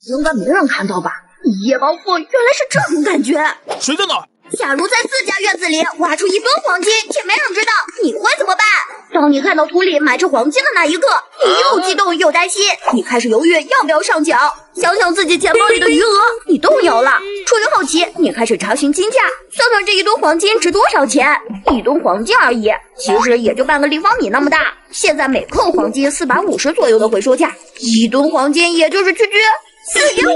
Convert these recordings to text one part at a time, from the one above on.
应该没人看到吧？夜暴富原来是这种感觉。谁在哪？假如在自家院子里挖出一吨黄金，却没人知道，你会怎么办？当你看到土里埋着黄金的那一刻，你又激动又担心，你开始犹豫要不要上缴。想想自己钱包里的余额，你动摇了。出于好奇，你开始查询金价，算算这一吨黄金值多少钱。一吨黄金而已，其实也就半个立方米那么大。现在每克黄金450左右的回收价，一吨黄金也就是区区4.5个亿，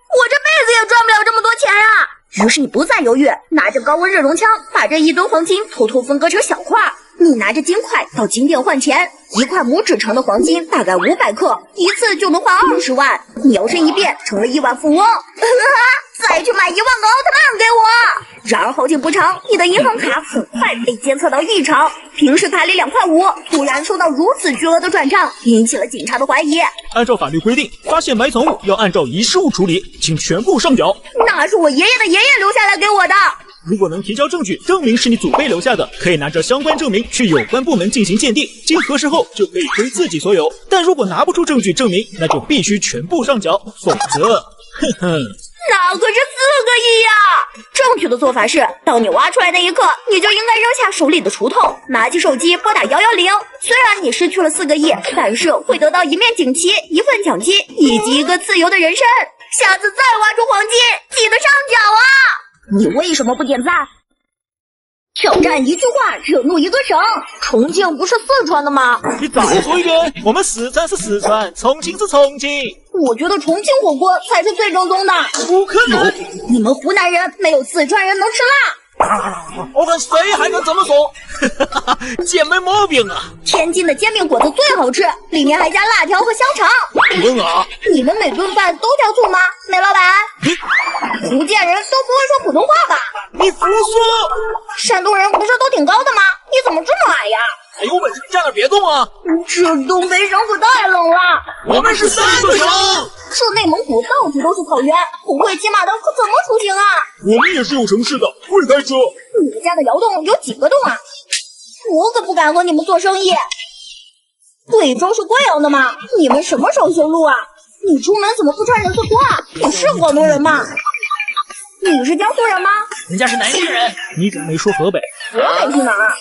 我这辈子也赚不了这么多钱啊！于是你不再犹豫，拿着高温热熔枪把这一吨黄金偷偷分割成小块。你拿着金块到金店换钱，1块拇指长的黄金大概500克，一次就能换20万。你摇身一变成了亿万富翁，再去买1万个奥特曼给我。然而好景不长，你的银行卡很快被监测到异常，平时卡里2块5，突然收到如此巨额的转账，引起了警察的怀疑。按照法律规定，发现埋藏物要按照遗失物处理，请全部上缴。那是我爷爷的爷爷留下来给我的。如果能提交证据证明是你祖辈留下的，可以拿着相关证明去有关部门进行鉴定，经核实后就可以归自己所有。但如果拿不出证据证明，那就必须全部上缴，否则，那可是4个亿呀！正确的做法是，当你挖出来那一刻，你就应该扔下手里的锄头，拿起手机拨打110。虽然你失去了4个亿，但是会得到一面锦旗、1份奖金以及一个自由的人生。下次再挖出黄金，记得上缴啊！你为什么不点赞？挑战一句话惹怒一个省。重庆不是四川的吗？你再说一遍，我们四川是四川，重庆是重庆。我觉得重庆火锅才是最正宗的。不可能，你们湖南人没有四川人能吃辣。我看谁还敢这么说？贱没毛病啊！天津的煎饼果子最好吃，里面还加辣条和香肠。问啊，你们每顿饭都加醋吗，梅老板？福建人都不会说普通话吧？你胡说！山东人不是都挺高的吗？你怎么这么矮呀？还有本事站那别动啊！这东北省可太冷了。我们是3个省。这内蒙古到处都是草原，不会骑马的可怎么出行啊？我们也是有城市的，会开车。你们家的窑洞有几个洞啊？我可不敢和你们做生意。贵州是贵阳的吗？你们什么时候修路啊？你出门怎么不穿人字拖啊？你是广东人吗？你是江苏人吗？人家是南京人。你怎么没说河北？河北是哪儿？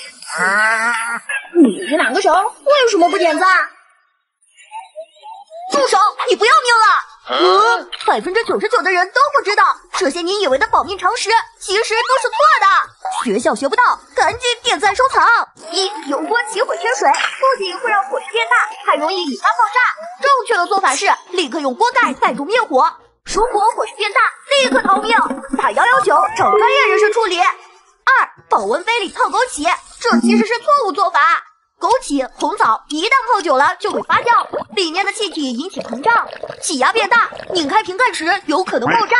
你是哪个省？为什么不点赞？住手！你不要命了！99%的人都不知道，这些你以为的保命常识，其实都是错的。学校学不到，赶紧点赞收藏。1. 油锅起火添水，不仅会让火势变大，还容易引发爆炸。正确的做法是立刻用锅盖盖住灭火，如果火势变大，立刻逃命，打119找专业人士处理。2. 保温杯里泡枸杞，这其实是错误做法。枸杞、红枣一旦泡久了就会发酵，里面的气体引起膨胀，气压变大，拧开瓶盖时有可能爆炸。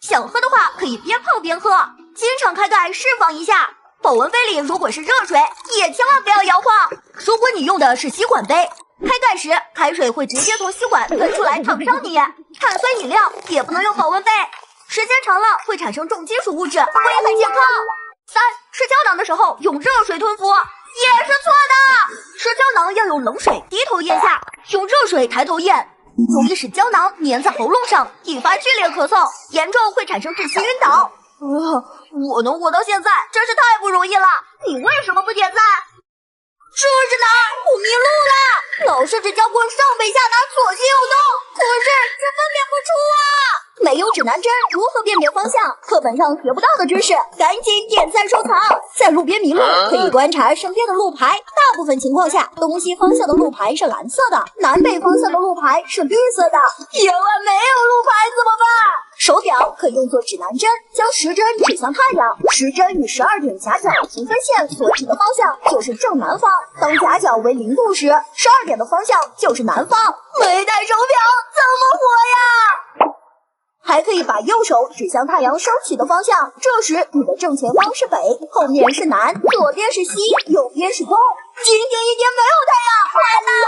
想喝的话可以边泡边喝，经常开盖释放一下。保温杯里如果是热水，也千万不要摇晃。如果你用的是吸管杯，开盖时开水会直接从吸管喷出来烫伤你。碳酸饮料也不能用保温杯，时间长了会产生重金属物质，危害健康。3. 吃胶囊的时候用热水吞服也是错的，吃胶囊要用冷水低头咽下，用热水抬头咽，容易使胶囊粘在喉咙上，引发剧烈咳嗽，严重会产生窒息晕倒。我能活到现在真是太不容易了，你为什么不点赞？这是哪儿？我迷路了！老师只教过上北下南左西右东，可是却分辨不出啊！没有指南针，如何辨别方向？课本上学不到的知识，赶紧点赞收藏。在路边迷路，可以观察身边的路牌，大部分情况下，东西方向的路牌是蓝色的，南北方向的路牌是绿色的。夜晚没有路牌怎么办？手表可以用作指南针，将时针指向太阳，时针与12点夹角平分线所指的方向就是正南方。当夹角为0度时，12点的方向就是南方。没带手表怎么活呀？还可以把右手指向太阳升起的方向，这时你的正前方是北，后面是南，左边是西，右边是东。今天一天没有太阳，太难了。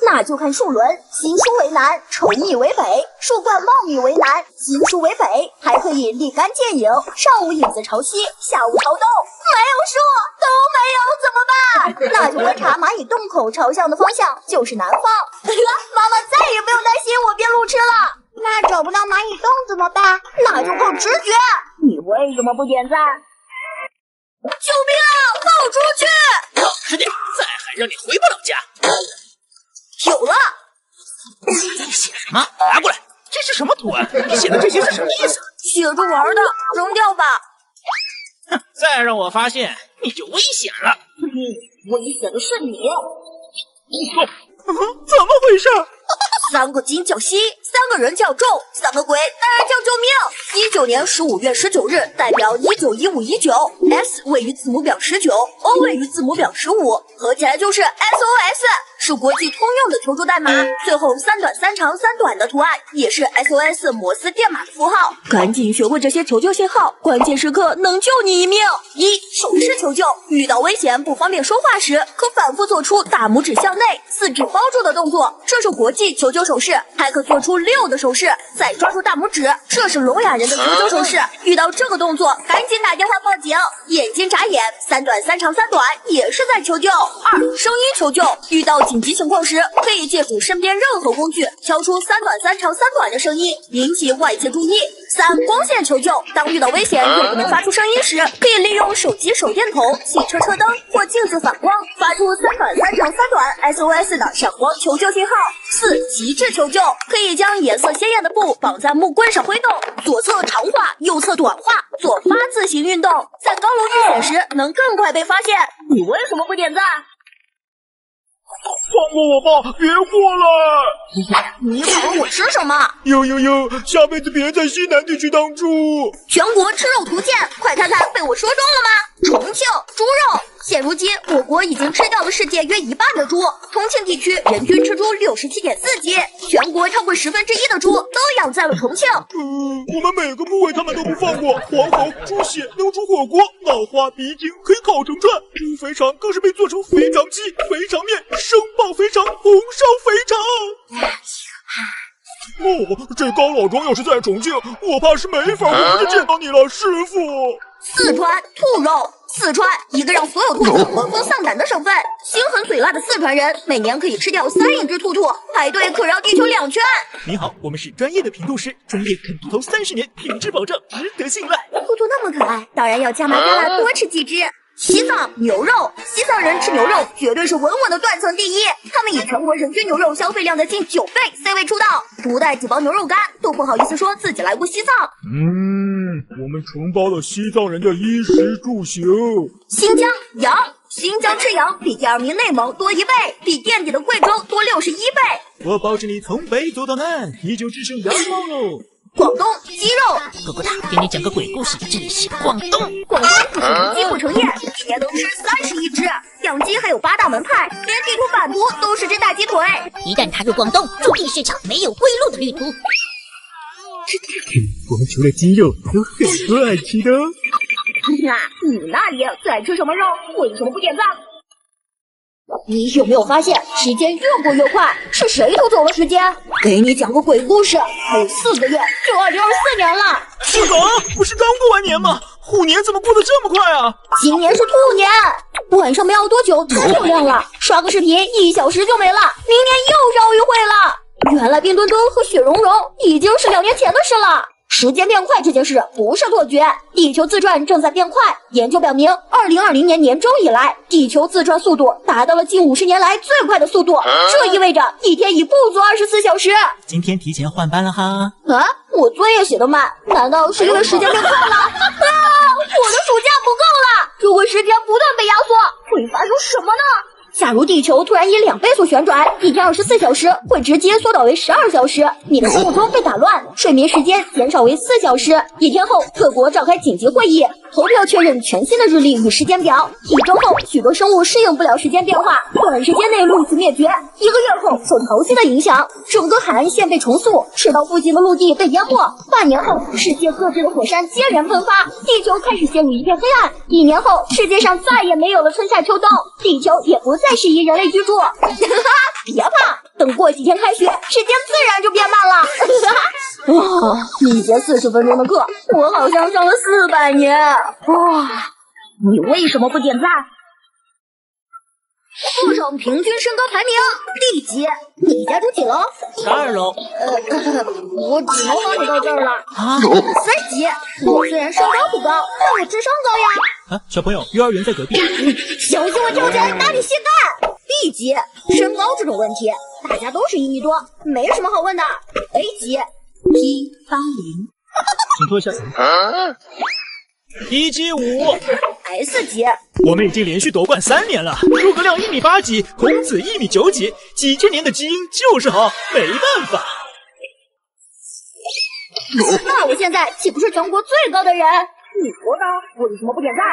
那就看数轮，新书为南，丑逆为北，树冠茂密为南，新书为北。还可以立竿见影，上午影子朝西，下午朝东。没有树，都没有怎么办？那就观察蚂蚁洞口朝向的方向就是南方。妈妈再也不用担心我变路痴了。那找不到蚂蚁洞怎么办？那就靠直觉。你为什么不点赞？救命啊！放出去！老实点，再喊让你回不了家。有了。你写什么？拿过来。这是什么图案？你写的这些是什么意思？写着玩的，扔掉吧。哼，再让我发现，你就危险了。危险的是你。怎么回事？3个金叫西，3个人叫纣，3个鬼当然叫救命。19年15月19日，代表191519。S 位于字母表19，O 位于字母表15，合起来就是 SOS， 是国际通用的求助代码。最后3短3长3短的图案也是 SOS 摩斯电码的符号。赶紧学会这些求救信号，关键时刻能救你一命。1. 手势求救，遇到危险不方便说话时，可反复做出大拇指向内、四指包住的动作，这是国际求救手势。还可做出6的手势，再抓住大拇指，这是聋哑人的求救手势。遇到这个动作，赶紧打电话报警。眼睛眨眼，3短3长3短也是在求救。2. 声音求救，遇到紧急情况时，可以借助身边任何工具敲出3短3长3短的声音，引起外界注意。3. 光线求救，当遇到危险又不能发出声音时，可以利用手机手电筒、汽车车灯或镜子反光，发出3短3长3短 SOS 的闪光求救信号。4. 旗帜求救，可以将颜色鲜艳的布绑在木棍上挥动，左侧长化，右侧短化，做发字形运动，在高楼遇险时能更快被发现。你为什么不点赞？放过我吧，别过来！你管我吃什么？呦，下辈子别在西南地区当猪。全国吃肉图鉴，快看看被我说中了吗？重庆猪肉。现如今，我国已经吃掉了世界约1半的猪。重庆地区人均吃猪67.4斤，全国超过1/10的猪都养在了重庆。我们每个部位他们都不放过，黄喉、猪血能煮火锅，脑花、鼻筋可以烤成串，猪肥肠更是被做成肥肠鸡、肥肠面、生爆肥肠、红烧肥肠。这高老庄要是在重庆，我怕是没法活着见到你了，师傅。四川兔肉。四川，一个让所有兔子闻风丧胆的省份。心狠嘴辣的四川人，每年可以吃掉3亿只兔兔，排队可绕地球2圈。你好，我们是专业的品兔师，专业啃兔头30年，品质保障，值得信赖。兔兔那么可爱，当然要加码加辣多吃几只。西藏牛肉，西藏人吃牛肉绝对是稳稳的断层第一，他们以全国人均牛肉消费量的近9倍 C 位出道，不带几包牛肉干都不好意思说自己来过西藏。我们承包了西藏人的衣食住行。新疆羊，新疆吃羊比第2名内蒙多1倍，比垫底的贵州多61倍。我保证你从北走到南，依旧只剩羊毛喽。广东鸡肉，狗狗大给你讲个鬼故事，这里是广东。广东不是无鸡不成宴，一年能吃31只。养鸡还有8大门派，连地图版图都是只大鸡腿。一旦踏入广东，注定是场没有归路的旅途。我们除了鸡肉，还有很多爱吃的哦。你那里最爱吃什么肉？为什么不点赞？你有没有发现时间越过越快？是谁偷走了时间？给你讲个鬼故事，还有4个月就2024年了。是吗？不是刚过完年吗？虎年怎么过得这么快啊？今年是兔年，晚上没熬多久天就亮了，刷个视频1小时就没了，明年又是奥运会了。原来冰墩墩和雪融融已经是2年前的事了。时间变快这件事不是错觉，地球自转正在变快。研究表明，2020年年中以来，地球自转速度达到了近50年来最快的速度，这意味着一天已不足24小时。今天提前换班了哈。我作业写得慢，难道是因为时间变快了？我的暑假不够了，如果时间不断被压缩，会发生什么呢？假如地球突然以2倍速旋转，一天24小时会直接缩短为12小时，你的生物钟被打乱，睡眠时间减少为4小时。1天后，各国召开紧急会议，投票确认全新的日历与时间表。1周后，许多生物适应不了时间变化，短时间内陆此灭绝。1个月后，受潮汐的影响，整个海岸线被重塑，赤道附近的陆地被淹没。半年后，世界各地的火山接连喷发，地球开始陷入一片黑暗。1年后，世界上再也没有了春夏秋冬，地球也不再适宜人类居住。别怕，等过几天开学，时间自然就变慢了。一节40分钟的课，我好像上了400年。你为什么不点赞？坐上平均身高排名第几？你家住几楼2楼。我只能帮你到这儿了。啊3级。我虽然身高不高，但我智商高呀。啊，小朋友，幼儿园在隔壁。小心我跳起来打你膝盖。B 级，身高这种问题，大家都是1米多，没什么好问的。A 级，P80。请脱下。1级5。S 级。我们已经连续夺冠3年了，诸葛亮1米8几，孔子1米9几，几千年的基因就是好，没办法。那我现在岂不是全国最高的人？你多高？为什么不点赞？